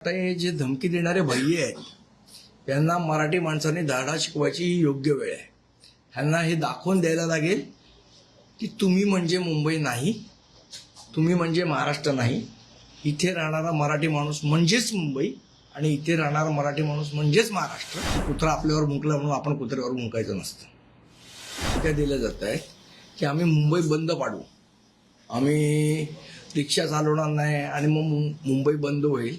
आता हे जे धमकी देणारे भैये आहेत यांना मराठी माणसाने धडा शिकवायची ही योग्य वेळ आहे. ह्यांना हे दाखवून द्यायला लागेल की तुम्ही म्हणजे मुंबई नाही, तुम्ही म्हणजे महाराष्ट्र नाही. इथे राहणारा मराठी माणूस म्हणजेच मुंबई आणि इथे राहणारा मराठी माणूस म्हणजेच महाराष्ट्र. कुत्रा आपल्यावर मुंकला म्हणून आपण कुत्र्यावर मुंकायचं नसतं. काय दिलं जात आहे की आम्ही मुंबई बंद पाडू, आम्ही रिक्षा चालवणार नाही आणि मग मुंबई बंद होईल.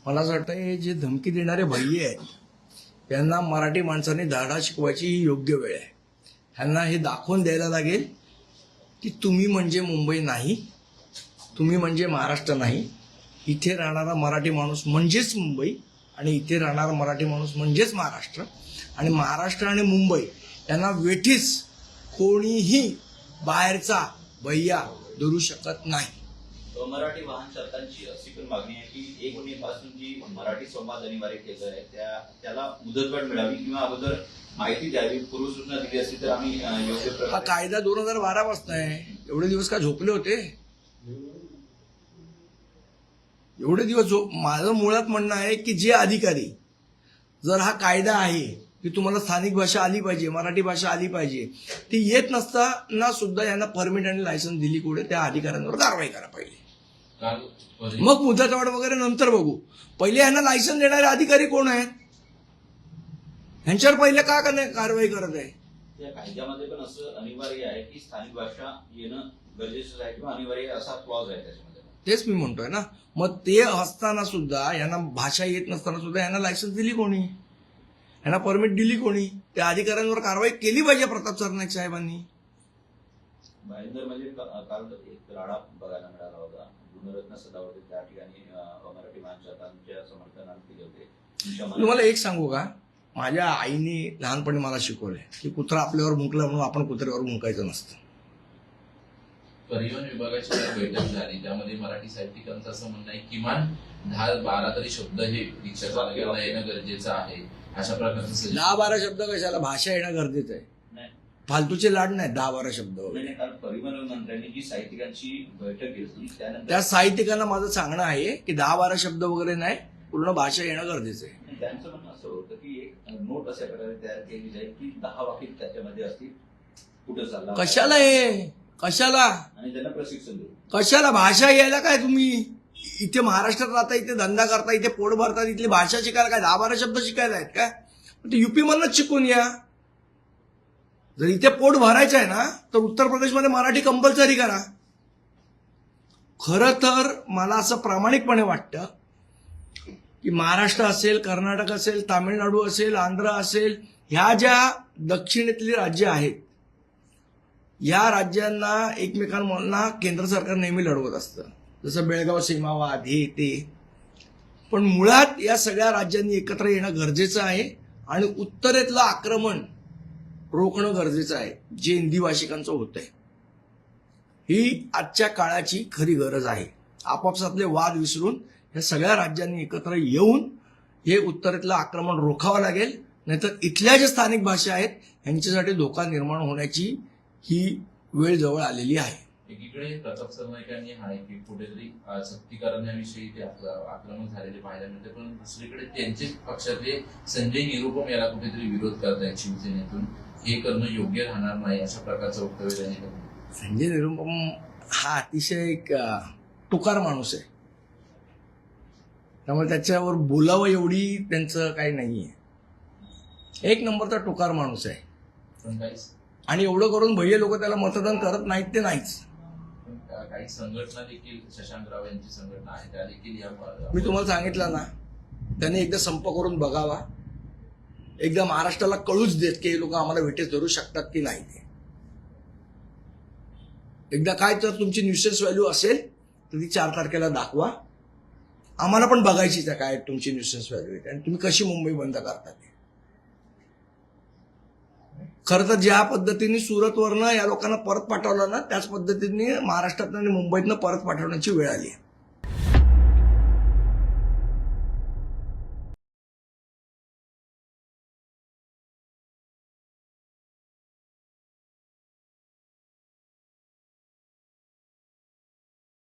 मला असं वाटतं हे जे धमकी देणारे भैये आहेत यांना मराठी माणसाने धडा शिकवायची ही योग्य वेळ आहे. ह्यांना हे दाखवून द्यायला लागेल की तुम्ही म्हणजे मुंबई नाही, तुम्ही म्हणजे महाराष्ट्र नाही. इथे राहणारा मराठी माणूस म्हणजेच मुंबई आणि इथे राहणारा मराठी माणूस म्हणजेच महाराष्ट्र. आणि महाराष्ट्र आणि मुंबई यांना वेठीस कोणीही बाहेरचा भैया धरू शकत नाही. मराठी वाहन चालकांची अशी पण मागणी आहे की 1 मे पासून जी मराठी संवाद अनिवार्य केलं आहे त्याला मुदतवाढ मिळावी किंवा अगोदर माहिती द्यावी, पूर्वसूचना दिली असती तर आम्ही योग्य हा प्रकारे. कायदा 2012 पासून आहे. एवढे दिवस का झोपले होते? एवढे दिवस माझं मुळात म्हणणं आहे की जे अधिकारी, जर हा कायदा आहे की तुम्हाला स्थानिक भाषा आली पाहिजे, मराठी भाषा आली पाहिजे, ती येत नसताना सुद्धा यांना परमिट आणि लायसन्स दिली कुठे, त्या अधिकाऱ्यांवर कारवाई करा पाहिजे. मग मुदतवाढ वगैरे नंतर बघू. पहिले यांना लायसन्स देणारे अधिकारी कोण आहेत, ह्यांच्यावर पहिले का कारवाई करत आहे? त्या कायद्यामध्ये पण असं अनिवार्य आहे की स्थानिक भाषा येणं गरजेचं आहे किंवा अनिवार्य आहे असा क्लॉज आहे त्याच्यामध्ये. तेच मी म्हणतोय ना. मग ते असताना सुद्धा यांना भाषा येत नसताना सुद्धा यांना लायसन्स दिली कोणी, यांना परमिट दिली कोणी? त्या अधिकाऱ्यांवर कारवाई केली पाहिजे प्रताप सरनाईक साहेबांनी. भाईंदर म्हणजे काल एक राडा बघायला मिळाला होता. गुणरत्न सदावर्ते त्या ठिकाणी मराठी माणसांच्या समर्थनार्थ केले होते. तुम्हाला एक सांगू का, माझ्या आईने लहानपणी मला शिकवलंय की कुत्रा आपल्यावर मुंकला म्हणून आपण कुत्र्यावर मुंकायचं नसतं. परिवहन विभागाची बैठक झाली, त्यामध्ये मराठी साहित्यिकांचं असं म्हणणं आहे किमान 10-12 तरी शब्द हे रिक्षा चालकाला येणं गरजेचं आहे. अशा प्रकारचं 10-12 शब्द कशाला, भाषा येणं गरजेचं आहे. फालतूचे लाड नाही 10-12 शब्द. काल परिवहन मंत्र्यांनी जी साहित्यिकांची बैठक घेतली त्यानंतर त्या साहित्यिकांना माझं सांगणं आहे की 10-12 शब्द वगैरे नाही, पूर्ण भाषा येणं गरजेचं आहे. त्यांचं म्हणणं असं होतं की एक नोट अशा प्रकारे तयार केली जाईल की 10 वाक्य त्याच्यामध्ये असतील, कुठं चालला, कशाला हे, कशाला, आणि त्यांना प्रशिक्षण देऊ. कशाला भाषा यायला काय? तुम्ही इथे महाराष्ट्रात राहता, इथे धंदा करता, इथे पोट भरतात, इथली भाषा शिकायला काय 10-12 शब्द शिकायला आहेत काय? ते युपी मधनच शिकून या. जर इथे पोट भरायचं आहे ना तर उत्तर प्रदेशमध्ये मराठी कंपल्सरी करा. खरं तर मला असं प्रामाणिकपणे वाटतं की महाराष्ट्र असेल, कर्नाटक असेल, तामिळनाडू असेल, आंध्र असेल, ह्या ज्या दक्षिणेतली राज्य आहेत, या राज्यांना एकमेकांना केंद्र सरकार नेहमी लढवत असतं. जसं बेळगाव सीमावाद हे ते. पण मुळात या सगळ्या राज्यांनी एकत्र येणं गरजेचं आहे आणि उत्तरेतलं आक्रमण रोखणं गरजेचं आहे, जे हिंदी भाषिकांचं होतंय. ही आजच्या काळाची खरी गरज आहे. आपापसातले वाद विसरून या सगळ्या राज्यांनी एकत्र येऊन हे उत्तरेतलं आक्रमण रोखावं लागेल. नाहीतर इथल्या ज्या स्थानिक भाषा आहेत यांच्यासाठी धोका निर्माण होण्याची ही वेळ जवळ आलेली आहे. एकीकडे प्रताप सरनाईकांनी आहे की कुठेतरी सक्ती करण्याविषयी ते आक्रमक झालेले पाहायला मिळते, पण दुसरीकडे त्यांचे पक्षातले संजय निरुपम याला कुठेतरी विरोध करतायत शिवसेनेतून. हे करणं योग्य राहणार नाही अशा प्रकारचं वक्तव्य त्यांनी केलं. संजय निरुपम हा अतिशय एक टुकार माणूस आहे, त्यामुळे त्याच्यावर बोलावं एवढी त्यांचं काही नाहीये. एक नंबरचा टुकार माणूस आहे. पण आणि एवढं करून भैया लोक त्याला मतदान करत नाहीत ते नाहीच. काही संघटना देखील, शशांकराव यांची संघटना आहे, त्या देखील या. मी तुम्हाला सांगितलं ना, त्याने एकदा संप करून बघावा, एकदा महाराष्ट्राला कळूच देत की हे लोक आम्हाला वेठीस धरू शकतात की नाही. ते एकदा काय तर तुमची न्यूसेन्स व्हॅल्यू असेल तर ती 4 तारखेला दाखवा. आम्हाला पण बघायची त्या काय तुमची न्यूसेन्स व्हॅल्यू आहे आणि तुम्ही कशी मुंबई बंद करता. ते खरं तर ज्या पद्धतीने सुरतवरनं या लोकांना परत पाठवलं ना, त्याच पद्धतीने महाराष्ट्रातनं आणि मुंबईतनं परत पाठवण्याची वेळ आली आहे.